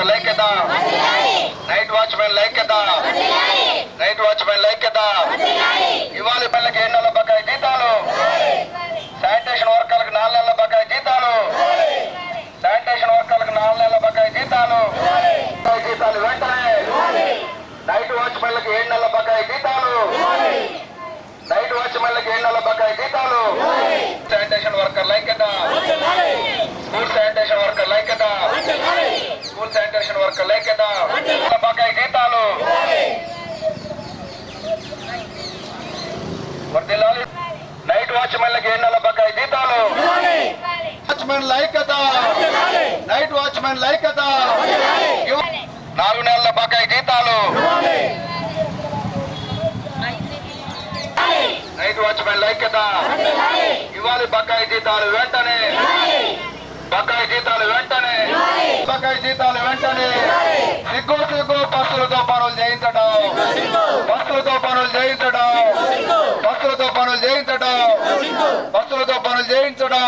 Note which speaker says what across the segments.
Speaker 1: వర్కర్ల ఐక్యత, night watchman ఐక్యత, నైట్ వాచ్మెన్ ఐక్యత. ఇవాళ పిల్లలకి 7 నెలల బకాయి జీతాలు, శానిటేషన్ వర్కర్లకు 4 నెలల బకాయి జీతాలు, శానిటేషన్ వర్కర్లకు 4 నెలల బకాయి జీతాలు, జీతాలు వెంటనే. నైట్ వాచ్మెన్లకు 7 నెలల బకాయి జీతాలు, నైట్ వాచ్మెన్లకు 7 నెలల బకాయి జీతాలు. శానిటేషన్ వర్కర్ల ఐక్యత, స్కూల్ శానిటేషన్ వర్కర్ల ఐక్యత, స్కూల్ శానిటేషన్ వర్కర్ల ఐక్యత. బకాయి జీతాలు వర్ధిల్లాలి. నైట్ వాచ్మెన్లకు 7 నెలల బకాయి జీతాలు, వాచ్మెన్ల ఐక్యత, నైట్ వాచ్మెన్ల ఐక్యత. 4 నెలల బకాయి జీతాలు, నైట్ వాచ్మెన్ల ఐక్యత. ఇవాళ బకాయి జీతాలు వెంటనే, బకాయి జీతాలు వెంటనే, బకాయి జీతాలు వెంటనే. సిగ్గు సిగ్గు బస్సులతో పనులు చేయించడం, బస్సులతో పనులు చేయించడం, బస్సులతో పనులు చేయించడం, బస్సులతో పనులు చేయించడం.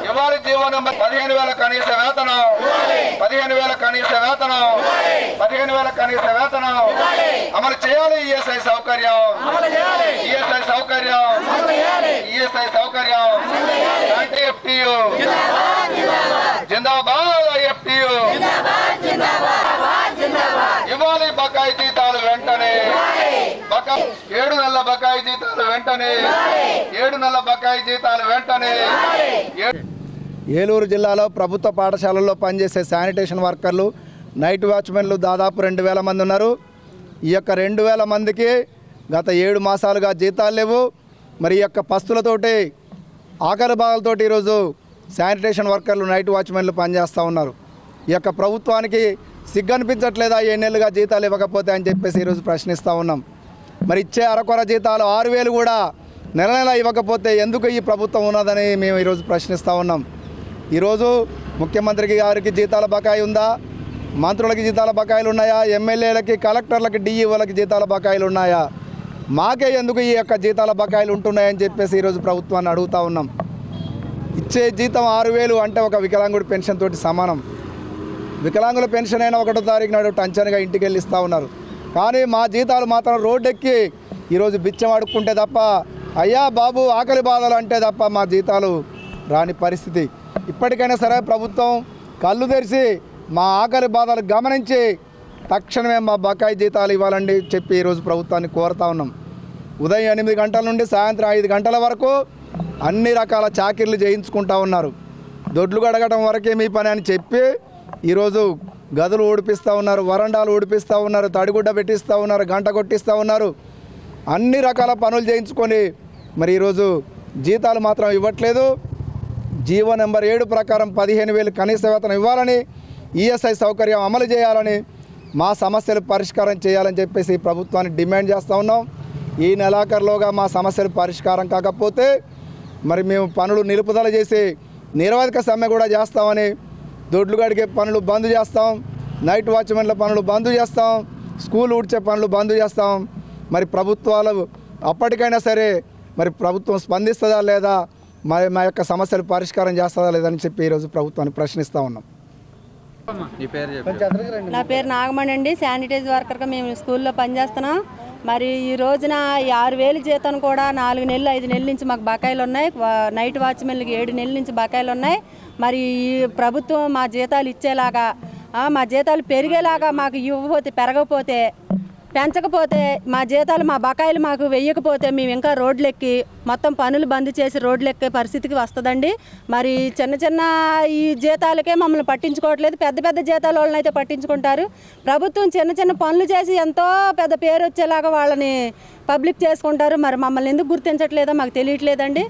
Speaker 1: ఇవాళ జీవనం 15,000 కనీస వేతనం, 15,000 కనీస వేతనం, 15,000 కనీస వేతనం అమలు చేయాలి. ఈఎస్ఐ సౌకర్యం, ఈఎస్ఐ సౌకర్యం, ఈఎస్ఐ సౌకర్యం. అంటే ఎఫ్టీయు జిందాబాద్, ఎఫ్టీయు ఇవ్వాలి. బకాయి జీతాలు వెంటనే, 7 నెలల బకాయి జీతాలు వెంటనే, 7 నెలల బకాయి జీతాలు వెంటనే.
Speaker 2: ఏలూరు జిల్లాలో ప్రభుత్వ పాఠశాలల్లో పనిచేసే శానిటేషన్ వర్కర్లు, నైట్ వాచ్మెన్లు దాదాపు 2,000 మంది ఉన్నారు. ఈ యొక్క 2,000 మందికి గత 7 మాసాలుగా జీతాలు లేవు. మరి ఈ యొక్క పస్తులతోటి, ఆకలి బాధలతోటి ఈరోజు శానిటేషన్ వర్కర్లు, నైట్ వాచ్మెన్లు పనిచేస్తూ ఉన్నారు. ఈ యొక్క ప్రభుత్వానికి సిగ్గనిపించట్లేదా 7 నెలలుగా జీతాలు ఇవ్వకపోతే అని చెప్పేసి ఈరోజు ప్రశ్నిస్తూ ఉన్నాం. మరి ఇచ్చే అరకొర జీతాలు 6,000 కూడా నెల నెల ఇవ్వకపోతే ఎందుకు ఈ ప్రభుత్వం ఉన్నదని మేము ఈరోజు ప్రశ్నిస్తూ ఉన్నాం. ఈరోజు ముఖ్యమంత్రికి గారికి జీతాల బకాయి ఉందా? మంత్రులకి జీతాల బకాయిలు ఉన్నాయా? ఎమ్మెల్యేలకి, కలెక్టర్లకి, డిఈఓలకి జీతాల బకాయిలు ఉన్నాయా? మాకే ఎందుకు ఈ యొక్క జీతాల బకాయిలు ఉంటున్నాయని చెప్పేసి ఈరోజు ప్రభుత్వాన్ని అడుగుతూ ఉన్నాం. ఇచ్చే జీతం 6,000 అంటే ఒక వికలాంగుడి పెన్షన్ తోటి సమానం. వికలాంగుల పెన్షన్ అయినా 1వ తారీఖు నాడు టంచన్గా ఇంటికి వెళ్ళి ఇస్తూ ఉన్నారు. కానీ మా జీతాలు మాత్రం రోడ్డెక్కి ఈరోజు బిచ్చం అడుక్కుంటే తప్ప, అయ్యా బాబు ఆకలి బాధలు అంటే తప్ప మా జీతాలు రాని పరిస్థితి. ఇప్పటికైనా సరే ప్రభుత్వం కళ్ళు తెరిచి మా ఆకలి బాధలు గమనించి తక్షణమే మా బకాయి జీతాలు ఇవ్వాలని చెప్పి ఈరోజు ప్రభుత్వాన్ని కోరుతా ఉన్నాం. ఉదయం 8 గంటల నుండి సాయంత్రం 5 గంటల వరకు అన్ని రకాల చాకిర్లు చేయించుకుంటూ ఉన్నారు. దొడ్లు గడగడం వరకే మీ పని అని చెప్పి ఈరోజు గదులు ఊడిపిస్తూ ఉన్నారు, వరండాలు ఊడిపిస్తూ ఉన్నారు, తడిగుడ్డ పెట్టిస్తూ ఉన్నారు, గంట కొట్టిస్తూ ఉన్నారు. అన్ని రకాల పనులు చేయించుకొని మరి ఈరోజు జీతాలు మాత్రం ఇవ్వట్లేదు. జీవో నెంబర్ 7 ప్రకారం 15,000 కనీస వేతనం ఇవ్వాలని, ఈఎస్ఐ సౌకర్యం అమలు చేయాలని, మా సమస్యలు పరిష్కారం చేయాలని చెప్పేసి ప్రభుత్వాన్ని డిమాండ్ చేస్తూ ఉన్నాం. ఈ నెలాఖరులోగా మా సమస్యలు పరిష్కారం కాకపోతే మరి మేము పనులు నిలుపుదల చేసి నిరవధిక సమ్మె కూడా చేస్తామని, దొడ్లు గడిగే పనులు బంద్ చేస్తాం, నైట్ వాచ్మెన్ల పనులు బంద్ చేస్తాం, స్కూల్ ఊడ్చే పనులు బంద్ చేస్తాం. మరి ప్రభుత్వాలు అప్పటికైనా సరే మరి ప్రభుత్వం స్పందిస్తుందా లేదా, మా యొక్క సమస్యలు పరిష్కారం చేస్తుందా లేదని చెప్పి ఈరోజు ప్రభుత్వాన్ని ప్రశ్నిస్తూ ఉన్నాం.
Speaker 3: నా పేరు నాగమణి అండి. శానిటైజ్ వర్కర్గా మేము స్కూల్లో పనిచేస్తున్నాం. మరి ఈ రోజున 6,000 జీతం కూడా 4 నెలలు 5 నెలల నుంచి మాకు బకాయిలు ఉన్నాయి. నైట్ వాచ్మెన్లకి 7 నెలల నుంచి బకాయిలు ఉన్నాయి. మరి ఈ ప్రభుత్వం మా జీతాలు ఇచ్చేలాగా, మా జీతాలు పెరిగేలాగా మాకు ఇవ్వకపోతే, పెంచకపోతే, మా జీతాలు మా బకాయిలు మాకు వెయ్యకపోతే మేము ఇంకా రోడ్లెక్కి మొత్తం పనులు బంద్ చేసి రోడ్లెక్కే పరిస్థితికి వస్తుందండి. మరి చిన్న చిన్న ఈ జీతాలకే మమ్మల్ని పట్టించుకోవట్లేదు. పెద్ద పెద్ద జీతాల వాళ్ళని అయితే పట్టించుకుంటారు. ప్రభుత్వం చిన్న చిన్న పనులు చేసి ఎంతో పెద్ద పేరు వచ్చేలాగా వాళ్ళని పబ్లిక్ చేసుకుంటారు. మరి మమ్మల్ని ఎందుకు గుర్తించట్లేదో మాకు తెలియట్లేదండి.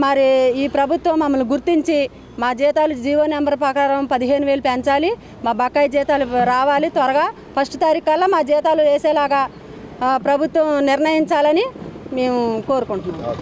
Speaker 3: మరి ఈ ప్రభుత్వం మమ్మల్ని గుర్తించి మా జీతాలు జీవో నెంబర్ ప్రకారం 15,000 పెంచాలి. మా బకాయి జీతాలు రావాలి. త్వరగా 1వ తారీఖు కల్లా మా జీతాలు వేసేలాగా ప్రభుత్వం నిర్ణయించాలని మేము కోరుకుంటున్నాం.